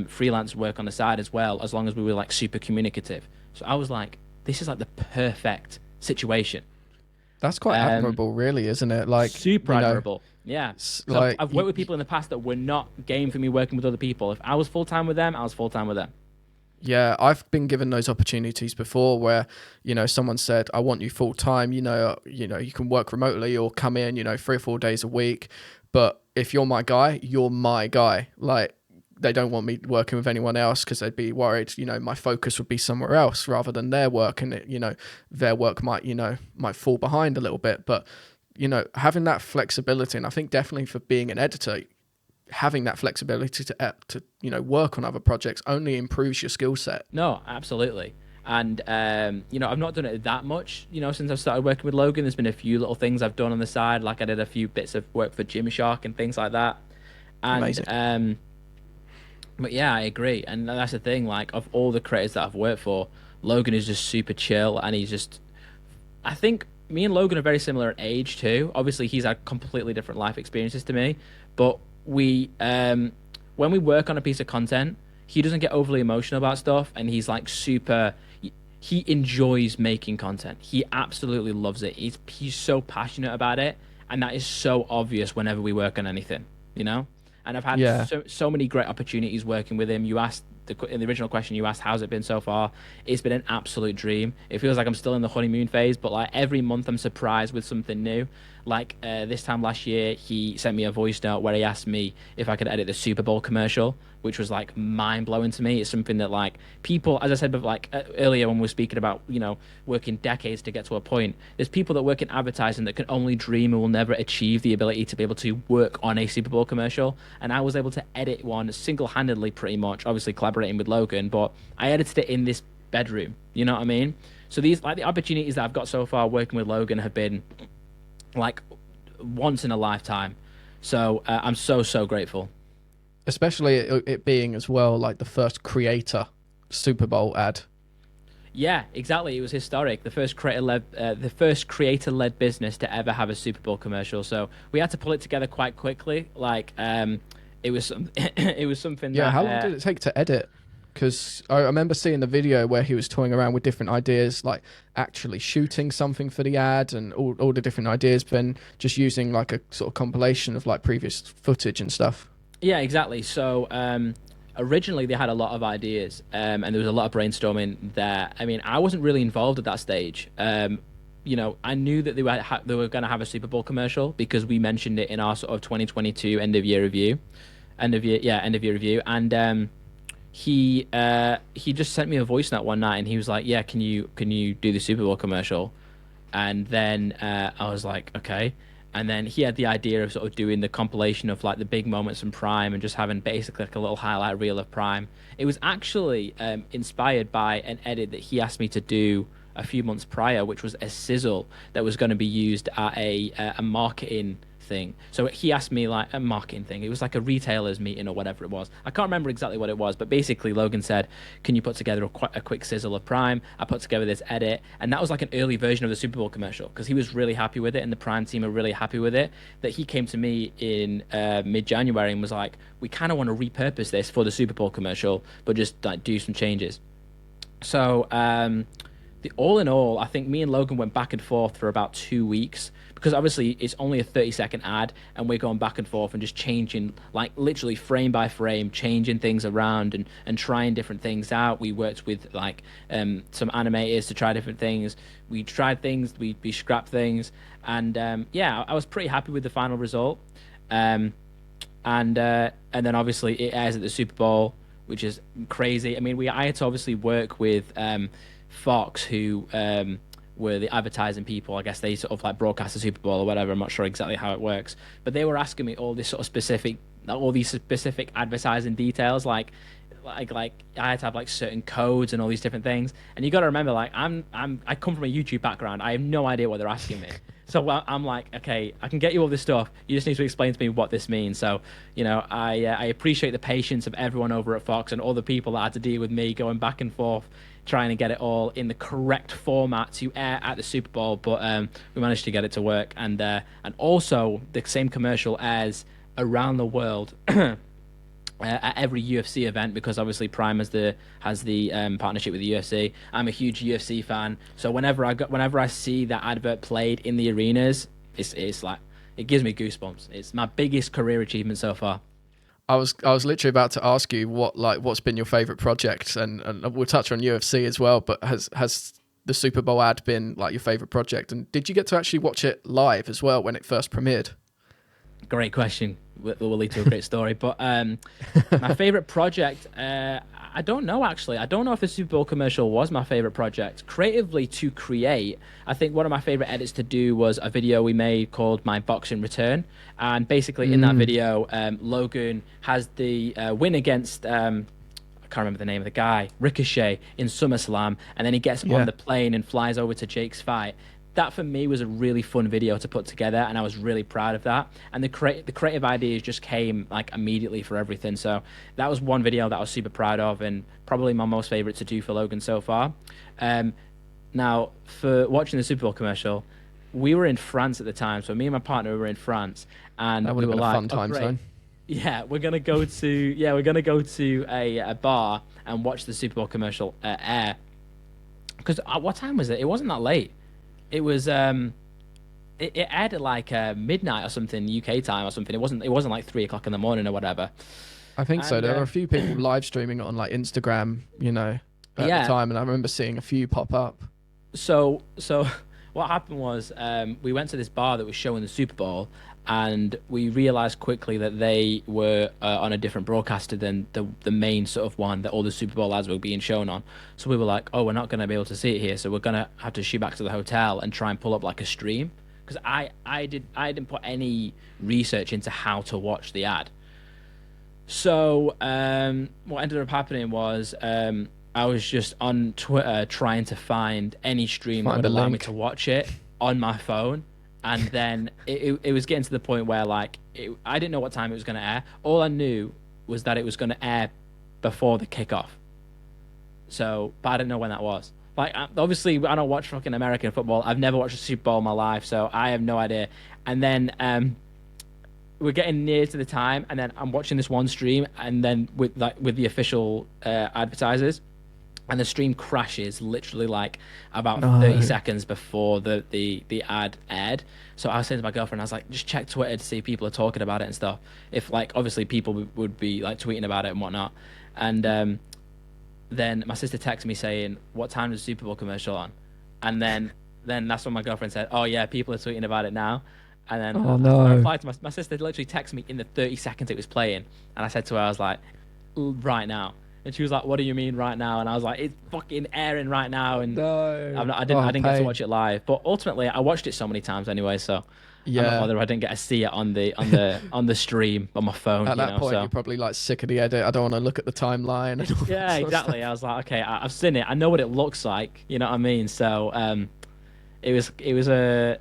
S2: freelance work on the side as well, as long as we were like super communicative. So I was like, this is like the perfect situation.
S1: That's quite admirable, really, isn't it? Like
S2: super admirable. Yeah.
S1: Like
S2: I've worked with people in the past that were not game for me working with other people. If I was full time with them, I was full time with them.
S1: Yeah, I've been given those opportunities before where, someone said, I want you full time, you can work remotely or come in, 3 or 4 days a week. But if you're my guy, you're my guy. Like, they don't want me working with anyone else because they'd be worried, my focus would be somewhere else rather than their work. And, their work might fall behind a little bit. But, having that flexibility, and I think definitely for being an editor, having that flexibility to work on other projects only improves your skill set.
S2: No, absolutely. And I've not done it that much since I've started working with Logan. There's been a few little things I've done on the side, like I did a few bits of work for Gymshark and things like that. And amazing. But yeah, I agree, and that's the thing, like of all the creators that I've worked for, Logan is just super chill, and I think me and Logan are very similar in age too. Obviously he's had completely different life experiences to me, but we when we work on a piece of content, he doesn't get overly emotional about stuff, and he's like he enjoys making content. He absolutely loves it. He's so passionate about it, and that is so obvious whenever we work on anything, And I've had so many great opportunities working with him. You asked in the original question you asked, how's it been so far? It's been an absolute dream. It feels like I'm still in the honeymoon phase, but like every month I'm surprised with something new. Like this time last year, he sent me a voice note where he asked me if I could edit the Super Bowl commercial, which was like mind blowing to me. It's something that like people, as I said, but like earlier when we were speaking about, you know, working decades to get to a point, there's people that work in advertising that can only dream and will never achieve the ability to be able to work on a Super Bowl commercial. And I was able to edit one single handedly, pretty much, obviously collaborating with Logan, but I edited it in this bedroom. You know what I mean? So these, like, the opportunities that I've got so far working with Logan have been like once in a lifetime. So I'm so grateful.
S1: Especially it being as well like the first creator Super Bowl ad.
S2: Yeah, exactly. It was historic. The first creator-led business to ever have a Super Bowl commercial. So we had to pull it together quite quickly. Like, it was it was something.
S1: Yeah,
S2: that,
S1: how long did it take to edit? Because I remember seeing the video where he was toying around with different ideas, like actually shooting something for the ad and all the different ideas, but then just using like a sort of compilation of like previous footage and stuff.
S2: Yeah, exactly. So originally they had a lot of ideas, and there was a lot of brainstorming there. I mean, I wasn't really involved at that stage. You know, I knew that they were going to have a Super Bowl commercial because we mentioned it in our sort of 2022 end of year review, end of year review, and he just sent me a voice note one night, and he was like, "Yeah, can you do the Super Bowl commercial?" And then I was like, "Okay." And then he had the idea of sort of doing the compilation of like the big moments from Prime and just having basically like a little highlight reel of Prime. It was actually inspired by an edit that he asked me to do a few months prior, which was a sizzle that was going to be used at a marketing thing. So he asked me like a marketing thing. It was like a retailers meeting or whatever it was. I can't remember exactly what it was, but basically Logan said, "Can you put together a quick sizzle of Prime?" I put together this edit, and that was like an early version of the Super Bowl commercial because he was really happy with it, and the Prime team are really happy with it. That he came to me in mid-January and was like, "We kind of want to repurpose this for the Super Bowl commercial, but just like do some changes." So all in all, I think me and Logan went back and forth for about 2 weeks because obviously it's only a 30-second ad and we're going back and forth and just changing, like literally frame by frame, changing things around and trying different things out. We worked with like some animators to try different things. We tried things, we scrapped things, and yeah, I was pretty happy with the final result. And then obviously it airs at the Super Bowl, which is crazy. I mean, I had to obviously work with Fox, who were the advertising people. I guess they sort of like broadcast the Super Bowl or whatever. I'm not sure exactly how it works, but they were asking me all these specific advertising details, like I had to have like certain codes and all these different things. And you got to remember, like I come from a YouTube background. I have no idea what they're asking me. So I'm like, okay, I can get you all this stuff. You just need to explain to me what this means. So, you know, I appreciate the patience of everyone over at Fox and all the people that had to deal with me going back and forth, trying to get it all in the correct format to air at the Super Bowl. But we managed to get it to work. And also the same commercial airs around the world at every UFC event, because obviously Prime has the partnership with the UFC. I'm a huge UFC fan, so whenever I see that advert played in the arenas, it's like it gives me goosebumps. It's my biggest career achievement so far.
S1: I was literally about to ask you what's been your favorite project, and we'll touch on UFC as well. But has the Super Bowl ad been like your favorite project? And did you get to actually watch it live as well when it first premiered?
S2: Great question. Will lead to a great story. But my favorite project, I don't know actually. I don't know if the Super Bowl commercial was my favorite project. Creatively to create, I think one of my favorite edits to do was a video we made called My Boxing Return. And basically in that video, Logan has the win against I can't remember the name of the guy, Ricochet, in SummerSlam, and then he gets on the plane and flies over to Jake's fight. That for me was a really fun video to put together, and I was really proud of that. And the creative ideas just came like immediately for everything. So that was one video that I was super proud of, and probably my most favorite to do for Logan so far. Now, for watching the Super Bowl commercial, we were in France at the time, so me and my partner were in France, and
S1: that would have been a fun time zone.
S2: Yeah, we're gonna go to a bar and watch the Super Bowl commercial air. Because what time was it? It wasn't that late. It was it aired at like midnight or something UK time or something. It wasn't like 3 o'clock in the morning or whatever.
S1: I think so.
S2: And,
S1: There were a few people live streaming it on like Instagram, at the time, and I remember seeing a few pop up.
S2: So what happened was we went to this bar that was showing the Super Bowl, and we realized quickly that they were on a different broadcaster than the main sort of one that all the Super Bowl ads were being shown on. So we were like, oh, we're not going to be able to see it here, so we're going to have to shoot back to the hotel and try and pull up like a stream, because I didn't put any research into how to watch the ad. So what ended up happening was I was just on Twitter trying to find any stream that would allow me to watch it on my phone. And then it was getting to the point where I didn't know what time it was going to air. All I knew was that it was going to air before the kickoff. But I didn't know when that was. Obviously, I don't watch fucking American football. I've never watched a Super Bowl in my life, so I have no idea. And then we're getting near to the time, and then I'm watching this one stream, and then with the official advertisers, and the stream crashes literally about 30 seconds before the ad aired. So I was saying to my girlfriend, I was like, just check Twitter to see if people are talking about it and stuff. If obviously people would be tweeting about it and whatnot. And then my sister texted me saying, what time is the Super Bowl commercial on? And then that's when my girlfriend said, oh yeah, people are tweeting about it now. And then I replied to my sister literally texted me in the 30 seconds it was playing. And I said to her, I was like, right now. And she was like, what do you mean right now? And I was like, it's fucking airing right now. And I didn't get to watch it live. But ultimately, I watched it so many times anyway, so I'm not bothered. I didn't get to see it on the stream on my phone.
S1: At that point, you're probably sick of the edit. I don't want to look at the timeline.
S2: Yeah, exactly. I was like, okay, I've seen it. I know what it looks like. You know what I mean? So it was a...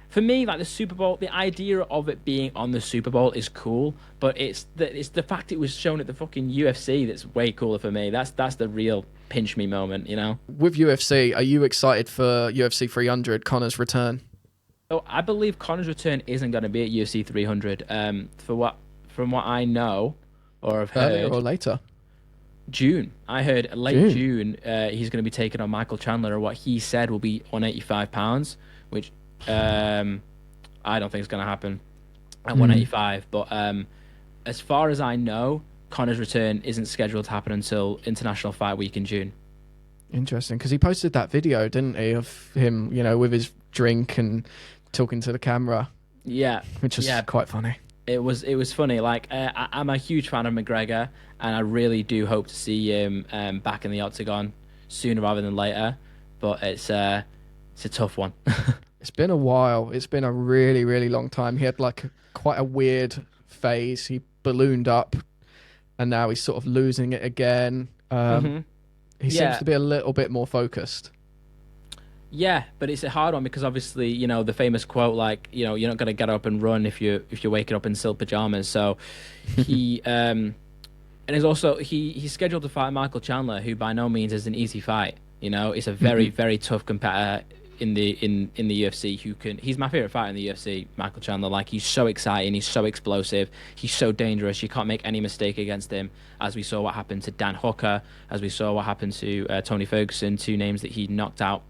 S2: For me, the Super Bowl, the idea of it being on the Super Bowl is cool, but it's the fact it was shown at the fucking UFC that's way cooler for me. That's the real pinch me moment,
S1: With UFC, are you excited for UFC 300, Conor's return?
S2: Oh, I believe Conor's return isn't going to be at UFC 300. From what I know, or have heard,
S1: earlier or later.
S2: June. I heard late June he's going to be taking on Michael Chandler, or what he said will be 185 pounds, which I don't think it's going to happen at 185. But as far as I know, Conor's return isn't scheduled to happen until International Fight Week in June. Interesting,
S1: because he posted that video, didn't he, of him, with his drink and talking to the camera.
S2: Yeah,
S1: which was quite funny.
S2: It was funny. I'm a huge fan of McGregor, and I really do hope to see him back in the octagon sooner rather than later. But it's a tough one.
S1: It's been a while. It's been a really, really long time. He had quite a weird phase. He ballooned up, and now he's sort of losing it again. He seems to be a little bit more focused.
S2: Yeah, but it's a hard one because obviously, the famous quote, you're not going to get up and run if you're waking up in silk pajamas. So he and he's also he's scheduled to fight Michael Chandler, who by no means is an easy fight. It's a very, very tough competitor in the UFC. He's my favorite fighter in the UFC, Michael Chandler. He's so exciting, he's so explosive, he's so dangerous. You can't make any mistake against him, as we saw what happened to Dan Hooker, as we saw what happened to Tony Ferguson, two names that he knocked out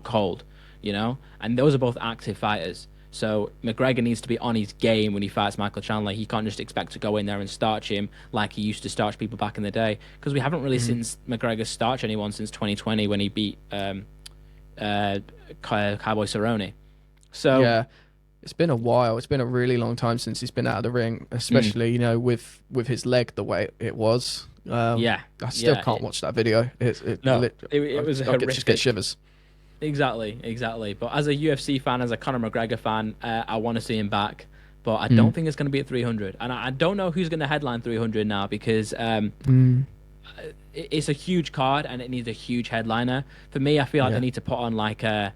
S2: cold, and those are both active fighters. So McGregor needs to be on his game when he fights Michael Chandler. He can't just expect to go in there and starch him like he used to starch people back in the day, because we haven't really seen McGregor starch anyone since 2020 when he beat Cowboy Cerrone. So
S1: yeah, it's been a while. It's been a really long time since he's been out of the ring, especially with his leg the way it was. I still can't watch that video. It was horrific. Just get shivers.
S2: Exactly. But as a UFC fan, as a Conor McGregor fan, I want to see him back. But I don't think it's going to be at 300, and I don't know who's going to headline 300 now, because it's a huge card and it needs a huge headliner. For me, I feel like they need to put on a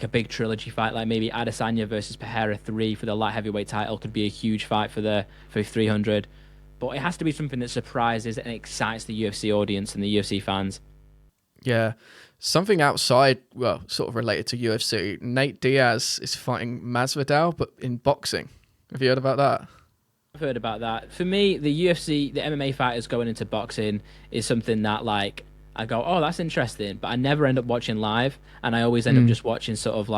S2: big trilogy fight, maybe Adesanya versus Pereira 3 for the light heavyweight title could be a huge fight for 300. But it has to be something that surprises and excites the UFC audience and the UFC fans.
S1: Yeah. Something outside, sort of related to UFC. Nate Diaz is fighting Masvidal, but in boxing. Have you heard about that?
S2: I've heard about that. For me, the UFC, the MMA fighters going into boxing is something that I go, oh, that's interesting, but I never end up watching live, and I always end up just watching sort of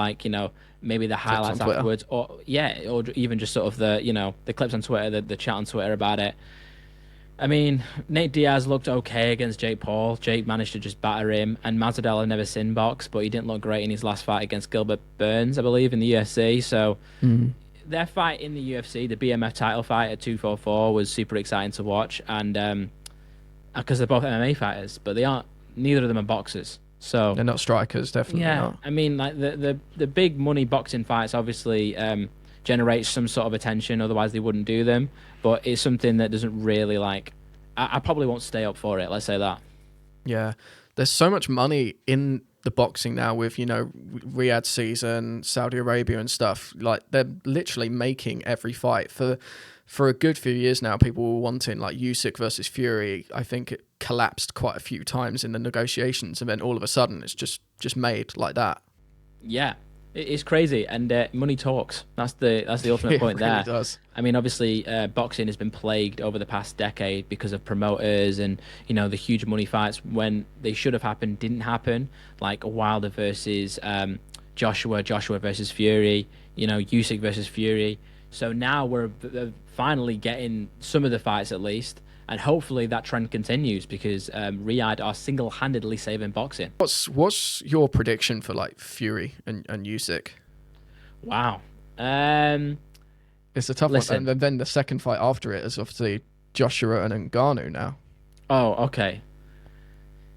S2: maybe the highlights afterwards, or even just sort of the clips on Twitter, the chat on Twitter about it. I mean, Nate Diaz looked okay against Jake Paul. Jake managed to just batter him, and Masvidal had never sin boxed, but he didn't look great in his last fight against Gilbert Burns, I believe, in the UFC. So their fight in the UFC, the BMF title fight at 244, was super exciting to watch, and because they're both MMA fighters, but they aren't. Neither of them are boxers. So
S1: They're not strikers, definitely
S2: yeah,
S1: not.
S2: I mean, like the big money boxing fights obviously generate some sort of attention. Otherwise, they wouldn't do them. But it's something that doesn't really like. I probably won't stay up for it. Let's say that.
S1: Yeah, there's so much money in the boxing now with, you know, Riyadh season, Saudi Arabia and stuff. Like, they're literally making every fight. For a good few years now, people were wanting like Usyk versus Fury. I think it collapsed quite a few times in the negotiations, and then all of a sudden it's just made like that.
S2: Yeah, it's crazy, and money talks. That's the ultimate point
S1: It really
S2: there.
S1: does.
S2: I mean, obviously, boxing has been plagued over the past decade because of promoters and, you know, the huge money fights when they should have happened didn't happen, like Wilder versus Joshua versus Fury, you know, Usyk versus Fury. So now we're finally getting some of the fights at least, and hopefully that trend continues because Riyadh are single-handedly saving boxing.
S1: What's your prediction for like Fury and Usyk?
S2: Wow.
S1: It's a tough
S2: Listen.
S1: one. And then the second fight after it is obviously Joshua and Ngannou now.
S2: Oh, okay.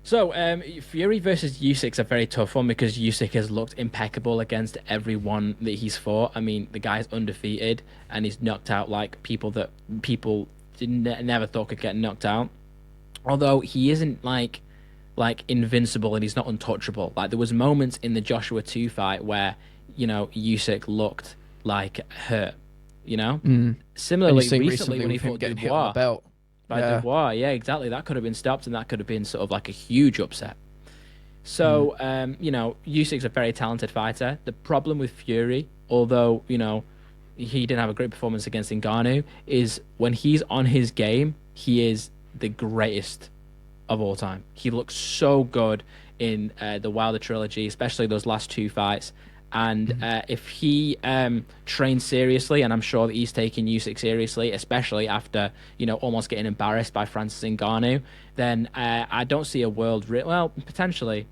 S2: So, Fury versus Usyk's a very tough one because Usyk has looked impeccable against everyone that he's fought. I mean, the guy's undefeated and he's knocked out like people that people never thought could get knocked out. Although he isn't like invincible and he's not untouchable. Like there was moments in the Joshua 2 fight where, you know, Usyk looked like hurt. You know, similarly recently when he fought
S1: getting hit on
S2: Dubois.
S1: the belt. Yeah.
S2: Dubois, yeah, exactly. That could have been stopped, and that could have been sort of like a huge upset. So, you know, Usyk's a very talented fighter. The problem with Fury, although, you know, he didn't have a great performance against Ngannou, is when he's on his game, he is the greatest of all time. He looks so good in the Wilder trilogy, especially those last 2 fights. And if he trains seriously, and I'm sure that he's taking Usyk seriously, especially after, you know, almost getting embarrassed by Francis Ngannou, then I don't see a world... well, potentially.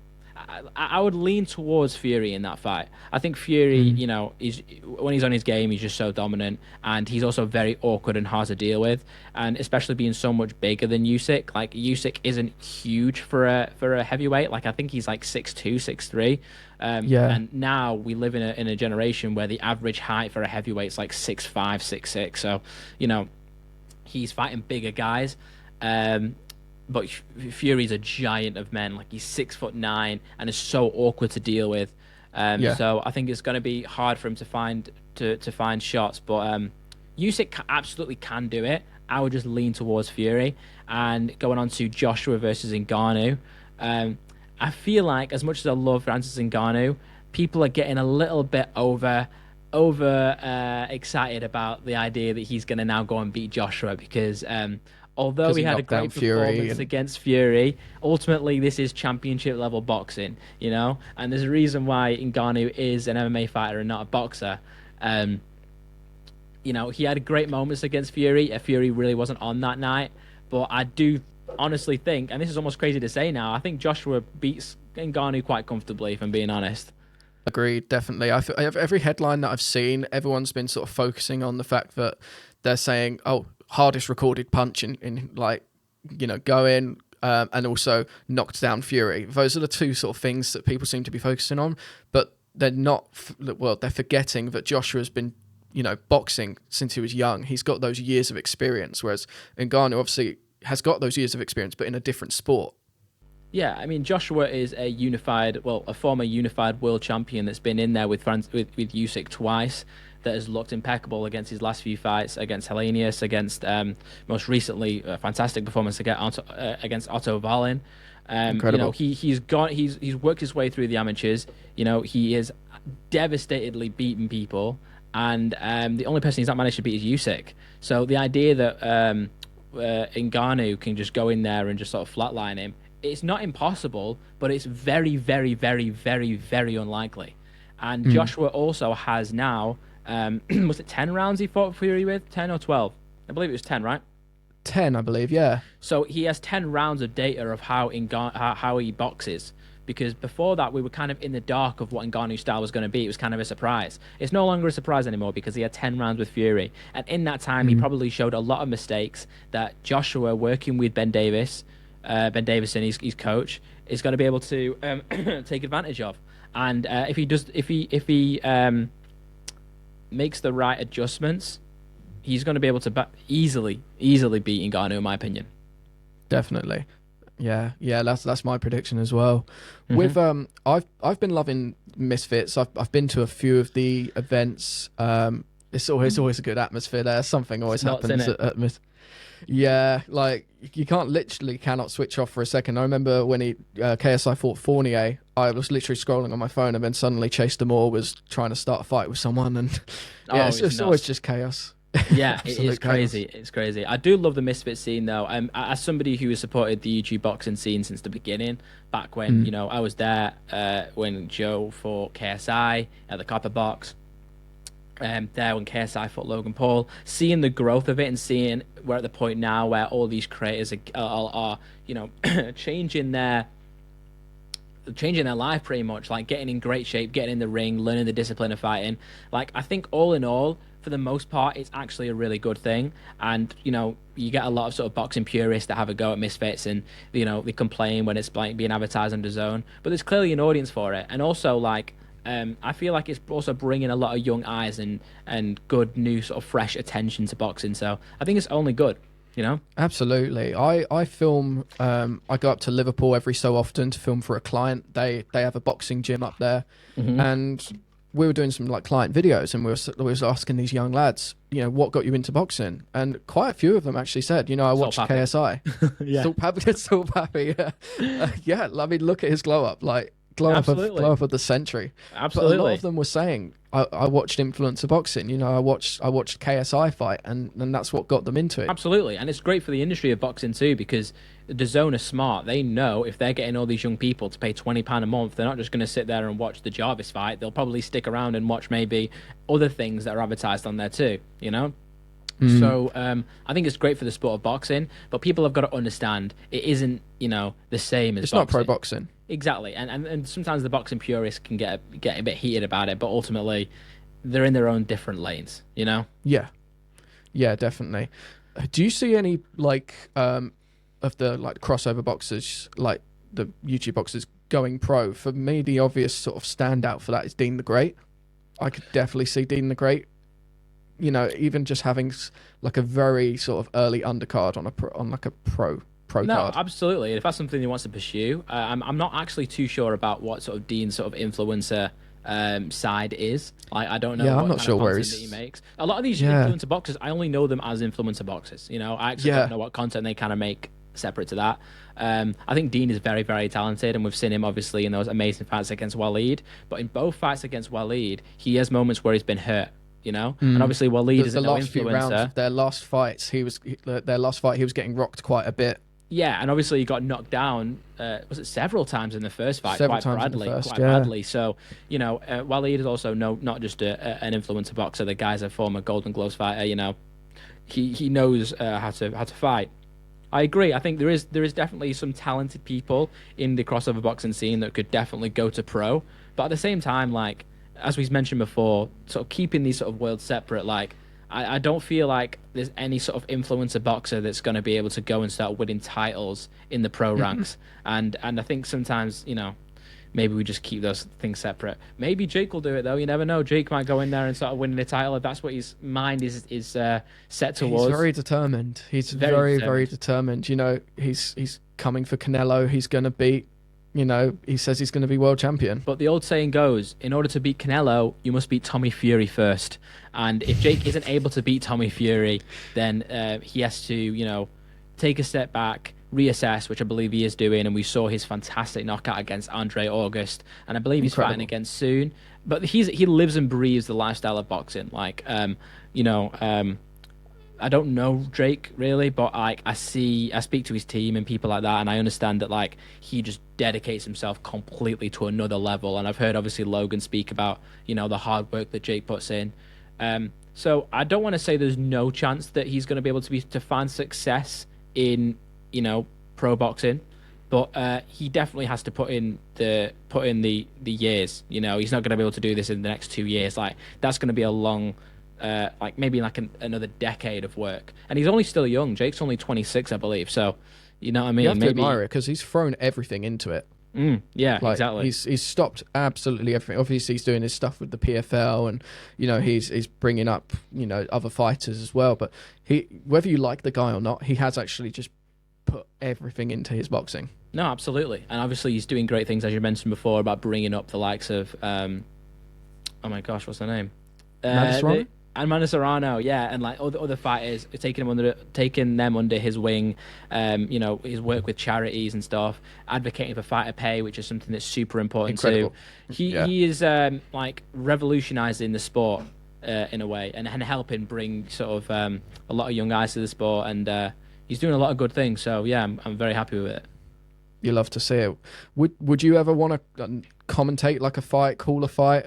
S2: I would lean towards Fury in that fight. I think Fury, you know, when he's on his game, he's just so dominant, and he's also very awkward and hard to deal with, and especially being so much bigger than Usyk. Like Usyk isn't huge for a heavyweight. Like I think he's like 6'2", 6'3". And now we live in a generation where the average height for a heavyweight is like 6'5", 6'6". So, you know, he's fighting bigger guys. But Fury's a giant of men. Like he's 6'9" and is so awkward to deal with. So I think it's going to be hard for him to find shots. But Usyk absolutely can do it. I would just lean towards Fury. And going on to Joshua versus Ngannou, I feel like as much as I love Francis Ngannou, people are getting a little bit over excited about the idea that he's going to now go and beat Joshua because. Although he had a great performance against Fury, ultimately this is championship level boxing, you know? And there's a reason why Ngannou is an MMA fighter and not a boxer. You know, he had great moments against Fury. Fury really wasn't on that night. But I do honestly think, and this is almost crazy to say now, I think Joshua beats Ngannou quite comfortably, if I'm being honest.
S1: Agreed, definitely. Every headline that I've seen, everyone's been sort of focusing on the fact that they're saying, oh, hardest recorded punch in like, you know, go in and also knocked down Fury. Those are the 2 sort of things that people seem to be focusing on, but they're not, well, they're forgetting that Joshua's been, you know, boxing since he was young. He's got those years of experience, whereas Ngannou obviously has got those years of experience, but in a different sport.
S2: Yeah, I mean, Joshua is a former unified world champion that's been in there with Usyk twice, that has looked impeccable against his last few fights, against Hellenius, against most recently a fantastic performance against Otto Wallin.
S1: Incredible.
S2: You know, he's worked his way through the amateurs. You know, he is devastatedly beaten people, and the only person he's not managed to beat is Usyk. So the idea that Ngannou can just go in there and just sort of flatline him, it's not impossible, but it's very, very, very, very, very unlikely. And Joshua also has now, was it 10 rounds he fought Fury with? 10 or 12? I believe it was 10, right?
S1: 10, I believe. Yeah.
S2: So he has 10 rounds of data of how he boxes. Because before that, we were kind of in the dark of what Ngannou's style was going to be. It was kind of a surprise. It's no longer a surprise anymore because he had 10 rounds with Fury. And in that time, he probably showed a lot of mistakes that Joshua, working with Ben Davison, his coach, is going to be able to take advantage of. And if he makes the right adjustments, he's going to be able to easily beat Ngannou, in my opinion.
S1: Definitely. Yeah, that's my prediction as well. With I've been loving Misfits. I've been to a few of the events. It's always a good atmosphere there. Something always happens at Yeah, like you cannot switch off for a second. I remember when KSI fought Fournier, I was literally scrolling on my phone and then suddenly Chase Demore was trying to start a fight with someone, and it's always just chaos.
S2: Yeah, it is crazy. It's crazy. I do love the Misfit scene, though. As somebody who has supported the YouTube boxing scene since the beginning, back when I was there when Joe fought KSI at the Copper Box, there when KSI fought Logan Paul, seeing the growth of it and seeing we're at the point now where all these creators are changing their life pretty much, like getting in great shape, getting in the ring, learning the discipline of fighting. Like, I think all in all, for the most part, it's actually a really good thing. And, you get a lot of sort of boxing purists that have a go at Misfits and, they complain when it's like being advertised on DAZN. But there's clearly an audience for it. And also, like, I feel like it's also bringing a lot of young eyes and good, new, sort of fresh attention to boxing. So I think it's only good,
S1: Absolutely. I film, I go up to Liverpool every so often to film for a client. They have a boxing gym up there. And we were doing some like client videos, and we was asking these young lads, what got you into boxing? And quite a few of them actually said, I watched KSI.
S2: Yeah.
S1: Still happy. Yeah. I mean, look at his glow up, like glow up of the century.
S2: Absolutely.
S1: But a lot of them were saying, I watched influencer boxing. I watched KSI fight, and that's what got them into it.
S2: Absolutely, and it's great for the industry of boxing too, because the DAZN are smart. They know if they're getting all these young people to pay £20 a month, they're not just going to sit there and watch the Jarvis fight. They'll probably stick around and watch maybe other things that are advertised on there too. So I think it's great for the sport of boxing, but people have got to understand it isn't the same as
S1: it's
S2: boxing.
S1: not pro boxing.
S2: Exactly, and sometimes the boxing purists can get a bit heated about it, but ultimately they're in their own different lanes,
S1: Yeah, definitely. Do you see any of the like crossover boxers, like the YouTube boxers going pro? For me, the obvious sort of standout for that is Dean the Great. I could definitely see Dean the Great. Even just having like a very sort of early undercard on a pro card.
S2: No, absolutely. If that's something he wants to pursue, I'm not actually too sure about what sort of Dean's sort of influencer side is. I don't know.
S1: I'm not sure where
S2: he makes. A lot of these influencer boxers, I only know them as influencer boxers. I actually don't know what content they kind of make separate to that. I think Dean is very, very talented, and we've seen him obviously in those amazing fights against Waleed. But in both fights against Waleed, he has moments where he's been hurt. And obviously Waleed is no influencer.
S1: Few rounds of their last fights, he was getting rocked quite a bit.
S2: Yeah, and obviously he got knocked down. Was it several times in the first fight?
S1: Quite
S2: badly. So Waleed is also not just an influencer boxer. The guy's a former Golden Gloves fighter. He knows how to fight. I agree. I think there is definitely some talented people in the crossover boxing scene that could definitely go to pro. But at the same time, like as we've mentioned before, sort of keeping these sort of worlds separate, like I don't feel like there's any sort of influencer boxer that's going to be able to go and start winning titles in the pro ranks. And I think sometimes, maybe we just keep those things separate. Maybe Jake will do it, though. You never know. Jake might go in there and start winning a title if that's what his mind is set towards.
S1: He's very determined. He's very, very determined. He's coming for Canelo. He's going to beat... he says he's going to be world champion.
S2: But the old saying goes, in order to beat Canelo, you must beat Tommy Fury first. And if Jake isn't able to beat Tommy Fury, then he has to, take a step back, reassess, which I believe he is doing. And we saw his fantastic knockout against Andre August. And I believe he's fighting again soon. But he lives and breathes the lifestyle of boxing. Like, I don't know Drake really, but I speak to his team and people like that, and I understand that like he just dedicates himself completely to another level. And I've heard obviously Logan speak about the hard work that Jake puts in. So I don't want to say there's no chance that he's going to be able to find success in, pro boxing, but he definitely has to put in the years. He's not going to be able to do this in the next 2 years. Like, that's going to be a long, maybe like another decade of work. And he's only still young. Jake's only 26, I believe. So, you know what I mean?
S1: You have to admire it because he's thrown everything into it.
S2: Yeah, exactly.
S1: He's stopped absolutely everything. Obviously, he's doing his stuff with the PFL, and he's bringing up other fighters as well. But whether you like the guy or not, he has actually just put everything into his boxing.
S2: No, absolutely, and obviously he's doing great things, as you mentioned before, about bringing up the likes of oh my gosh, what's the name? And Manu Serrano, yeah, and like other fighters, taking them under his wing, his work with charities and stuff, advocating for fighter pay, which is something that's super important too. He is like revolutionizing the sport in a way, and helping bring sort of a lot of young guys to the sport, and he's doing a lot of good things. So yeah, I'm very happy with it.
S1: You love to see it. Would you ever want to commentate like a fight, call a fight?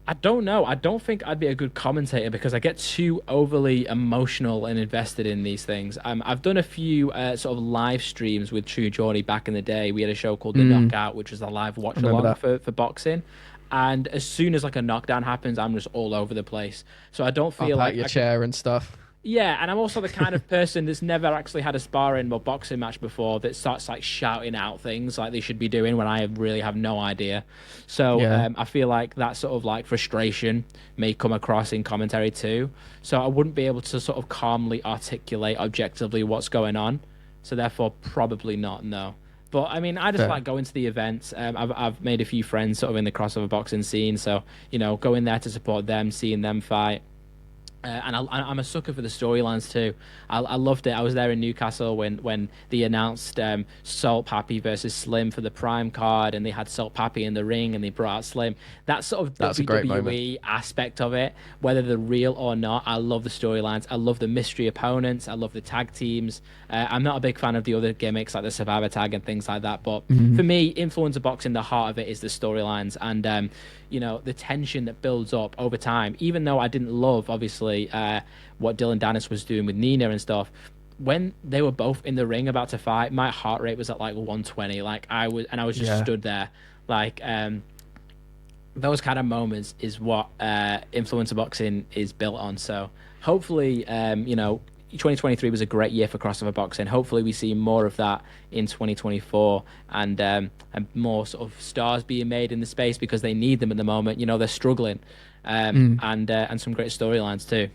S2: I don't know. I don't think I'd be a good commentator because I get too overly emotional and invested in these things. I've done a few sort of live streams with True Geordie back in the day. We had a show called The Knockout, which was a live watch along for boxing. And as soon as like a knockdown happens, I'm just all over the place. So I don't feel like
S1: your chair and stuff.
S2: Yeah, and I'm also the kind of person that's never actually had a sparring or boxing match before that starts like shouting out things like they should be doing when I really have no idea. So I feel like that sort of like frustration may come across in commentary too. So I wouldn't be able to sort of calmly articulate objectively what's going on. So therefore, probably not, no. But I mean, I just like going to the events. I've made a few friends sort of in the crossover boxing scene. So, going there to support them, seeing them fight. And I'm a sucker for the storylines too. I loved it. I was there in Newcastle when they announced Salt Pappy versus Slim for the Prime card, and they had Salt Pappy in the ring, and they brought out Slim. That sort of WWE aspect of it, whether they're real or not, I love the storylines. I love the mystery opponents. I love the tag teams. I'm not a big fan of the other gimmicks like the Survivor Tag and things like that. But for me, influencer boxing, the heart of it is the storylines and the tension that builds up over time. Even though I didn't love, obviously, what Dylan Danis was doing with Nina and stuff, when they were both in the ring about to fight, my heart rate was at like 120. Like I was just stood there. Like those kind of moments is what influencer boxing is built on. So hopefully, 2023 was a great year for crossover boxing. Hopefully we see more of that in 2024 and more sort of stars being made in the space because they need them at the moment. They're struggling and some great storylines too.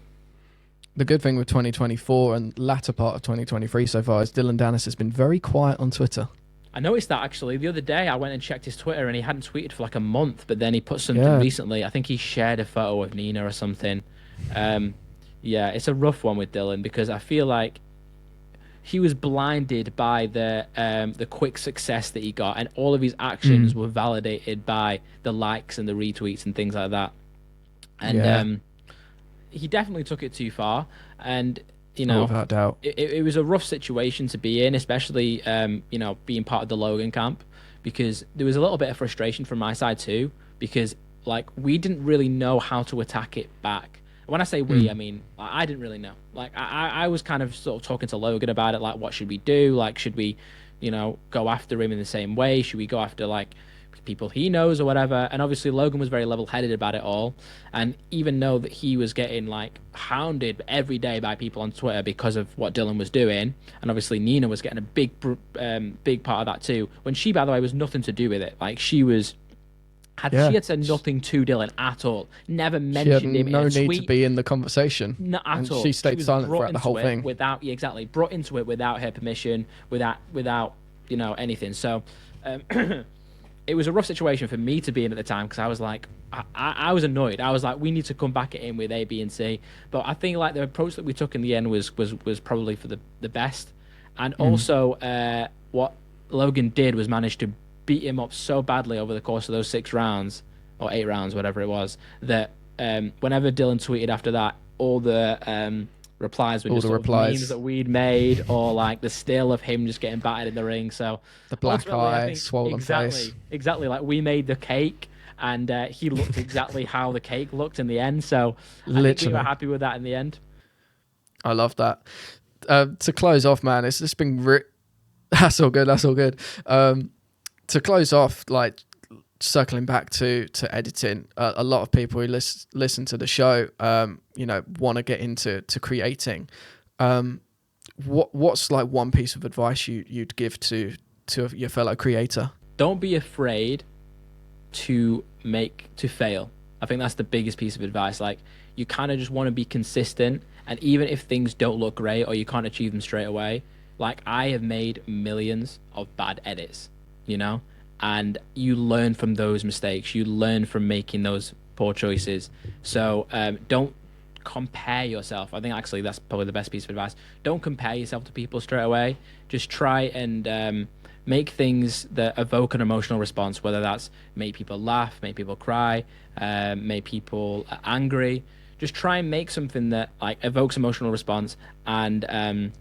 S1: The good thing with 2024 and latter part of 2023 so far is Dylan Danis has been very quiet on Twitter. I
S2: noticed that actually. The other day I went and checked his Twitter and he hadn't tweeted for like a month, but then he put something recently. I think he shared a photo of Nina or something. Yeah, it's a rough one with Dylan because I feel like he was blinded by the quick success that he got, and all of his actions were validated by the likes and the retweets and things like that. And he definitely took it too far. And
S1: without doubt,
S2: it was a rough situation to be in, especially being part of the Logan camp, because there was a little bit of frustration from my side too, because like we didn't really know how to attack it back. When I say we, I mean, I didn't really know. Like, I was kind of sort of talking to Logan about it, like, what should we do? Like, should we, go after him in the same way? Should we go after, like, people he knows or whatever? And obviously, Logan was very level-headed about it all. And even though that he was getting, like, hounded every day by people on Twitter because of what Dylan was doing, and obviously Nina was getting a big part of that too, when she, by the way, was nothing to do with it. Like, she had said nothing to Dylan at all. Never mentioned him in a tweet.
S1: No need to be in the conversation.
S2: Not at all.
S1: She stayed silent throughout the whole thing.
S2: Brought into it without her permission, without anything. So it was a rough situation for me to be in at the time because I was like, I was annoyed. I was like, we need to come back at him with A, B, and C. But I think like the approach that we took in the end was probably for the best. And also what Logan did was manage to beat him up so badly over the course of those 6 rounds or 8 rounds, whatever it was, that whenever Dylan tweeted after that, all the replies were just memes that we'd made, or like the still of him just getting battered in the ring. So
S1: the black eye, swollen face.
S2: Exactly. Like we made the cake, and he looked exactly how the cake looked in the end. So I think we were happy with that in the end.
S1: I love that. To close off, man, it's just been that's all good. That's all good. To close off, like circling back to editing, a lot of people who listen to the show, want to get into creating. What's like one piece of advice you'd give to your fellow creator?
S2: Don't be afraid to fail. I think that's the biggest piece of advice. Like, you kind of just want to be consistent, and even if things don't look great or you can't achieve them straight away, like I have made millions of bad edits, and you learn from those mistakes. You learn from making those poor choices. So don't compare yourself. I think actually that's probably the best piece of advice. Don't compare yourself to people straight away. Just try and make things that evoke an emotional response, whether that's make people laugh, make people cry, make people angry. Just try and make something that like evokes emotional response, and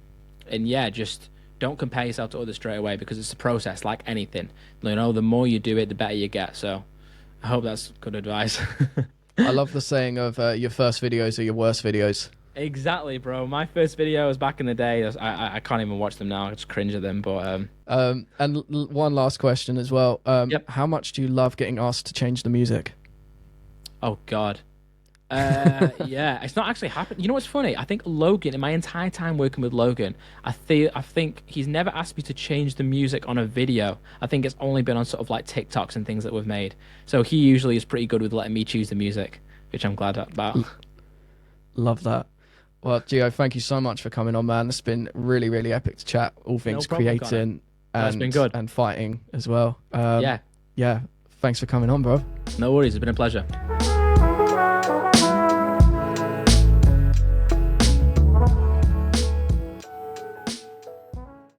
S2: just don't compare yourself to others straight away, because it's a process like anything. The more you do it, the better you get. So I hope that's good advice.
S1: I love the saying of your first videos are your worst videos.
S2: Exactly, bro. My first videos back in the day, I can't even watch them now. I just cringe at them. But
S1: one last question as well.
S2: Yep.
S1: How much do you love getting asked to change the music?
S2: Oh God. Yeah, it's not actually happened. You know what's funny? I think Logan, in my entire time working with Logan, I think he's never asked me to change the music on a video. I think it's only been on sort of like TikToks and things that we've made. So he usually is pretty good with letting me choose the music, which I'm glad about.
S1: Love that. Well, Gio, thank you so much for coming on, man. It's been really, really epic to chat all things creating
S2: That's been good.
S1: and fighting as well.
S2: Yeah.
S1: Thanks for coming on, bro.
S2: No worries. It's been a pleasure.